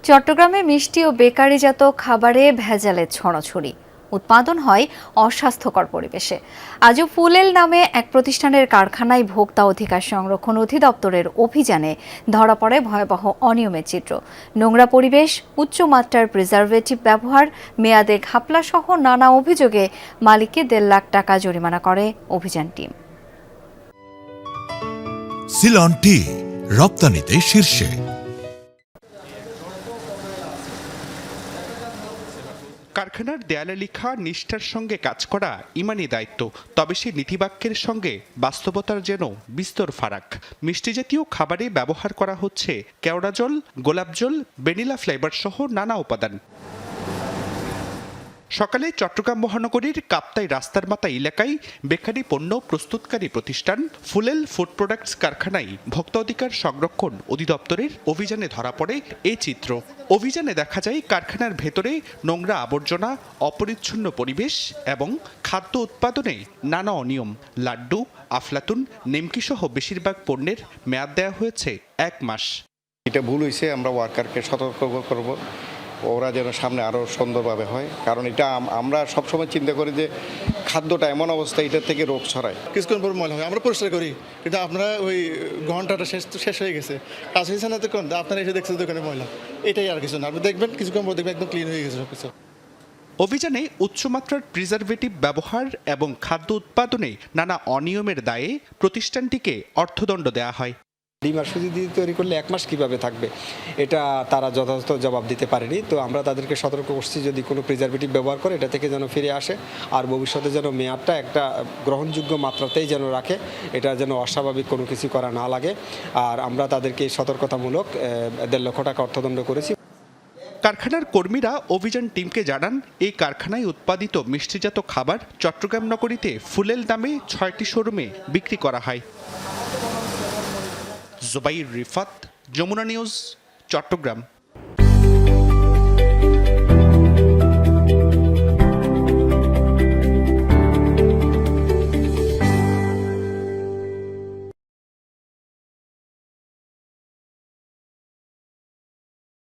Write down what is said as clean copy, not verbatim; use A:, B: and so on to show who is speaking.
A: চট্টগ্রামে মিষ্টি ও বেকারিজাত খাবারে ভেজালের ছড়াছড়ি, উৎপাদন হয় অস্বাস্থ্যকর পরিবেশে। আজও ফুলেল নামে এক প্রতিষ্ঠানের কারখানায় ভোক্তা অধিকার সংরক্ষণ অধিদপ্তরের অভিযানে ধরা পড়ে ভয়াবহ অনিয়মের চিত্র। নোংরা পরিবেশ, উচ্চমাত্রার প্রিজারভেটিভ ব্যবহার, মেয়াদে ঘাপলা সহ নানা অভিযোগে মালিককে 1.5 লাখ টাকা জরিমানা করে অভিযান টিম।
B: সিলন টি রপ্তানিতে শীর্ষে।
C: কারখানার দেয়ালে লেখা নিষ্ঠার সঙ্গে কাজ করা ইমানি দায়িত্ব, তবে সেই নীতিবাক্যের সঙ্গে বাস্তবতার যেন বিস্তর ফারাক। মিষ্টি জাতীয় খাবারে ব্যবহার করা হচ্ছে কেওড়া জল, গোলাপ জল, ভ্যানিলা ফ্লেভার সহ নানা উপাদান। সকালে চট্টগ্রাম মহানগরীর কাপ্তাই রাস্তার মাথা এলাকায় বেকারি পণ্য প্রস্তুতকারী প্রতিষ্ঠান ফুলেল ফুড প্রোডাক্টস কারখানায় ভোক্তা অধিকার সংরক্ষণ অধিদপ্তরের অভিযানে ধরা পড়ে এই চিত্র। অভিযানে দেখা যায় কারখানার ভেতরে নোংরা আবর্জনা, অপরিচ্ছন্ন পরিবেশ এবং খাদ্য উৎপাদনে নানা অনিয়ম। লাড্ডু, আফলাতুন, নেমকি সহ বেশিরভাগ পণ্যের মেয়াদ দেওয়া হয়েছে 1 মাস।
D: এটা ভুল হয়েছে, আমরা ওয়ার্কারকে সতর্ক করব, ওরা যেন সামনে আরও সুন্দরভাবে হয়। কারণ এটা আমরা সবসময় চিন্তা করি যে খাদ্যটা এমন অবস্থা, এটার থেকে রোগ ছড়ায়।
E: কিছুক্ষণ পর ময়লা হয়, আমরা পরিষ্কার করি, কিন্তু আপনারা ওই ঘন্টাটা শেষ হয়ে গেছে, কাজ হয়েছে না, তখন আপনারা এসে দেখছেন দোকানে ময়লা। এটাই আর কিছু না, আপনি দেখবেন কিছুক্ষণ পর দেখবেন একদম ক্লিন হয়ে গেছে সব কিছু।
C: অভিযানে উচ্চমাত্রার প্রিজারভেটিভ ব্যবহার এবং খাদ্য উৎপাদনে নানা অনিয়মের দায়ে প্রতিষ্ঠানটিকে অর্থদণ্ড দেওয়া হয়।
F: ডিম আর সুজি দিয়ে তৈরি করলে 1 মাস কীভাবে থাকবে, এটা তারা যথাযথ জবাব দিতে পারেনি। তো আমরা তাদেরকে সতর্ক করছি, যদি কোনো প্রিজারভেটিভ ব্যবহার করে এটা থেকে যেন ফিরে আসে, আর ভবিষ্যতে যেন মেয়াদটা একটা গ্রহণযোগ্য মাত্রাতেই যেন রাখে, এটা যেন অস্বাভাবিক কোনো কিছু করা না লাগে। আর আমরা তাদেরকে সতর্কতামূলক 1.5 লক্ষ টাকা অর্থদণ্ড করেছি।
C: কারখানার কর্মীরা অভিযান টিমকে জানান, এই কারখানায় উৎপাদিত মিষ্টিজাত খাবার চট্টগ্রাম নগরীতে ফুলেল নামে 6টি শোরুমে বিক্রি করা হয়। জুবাইর রিফাত, যমুনা নিউজ, চট্টগ্রাম।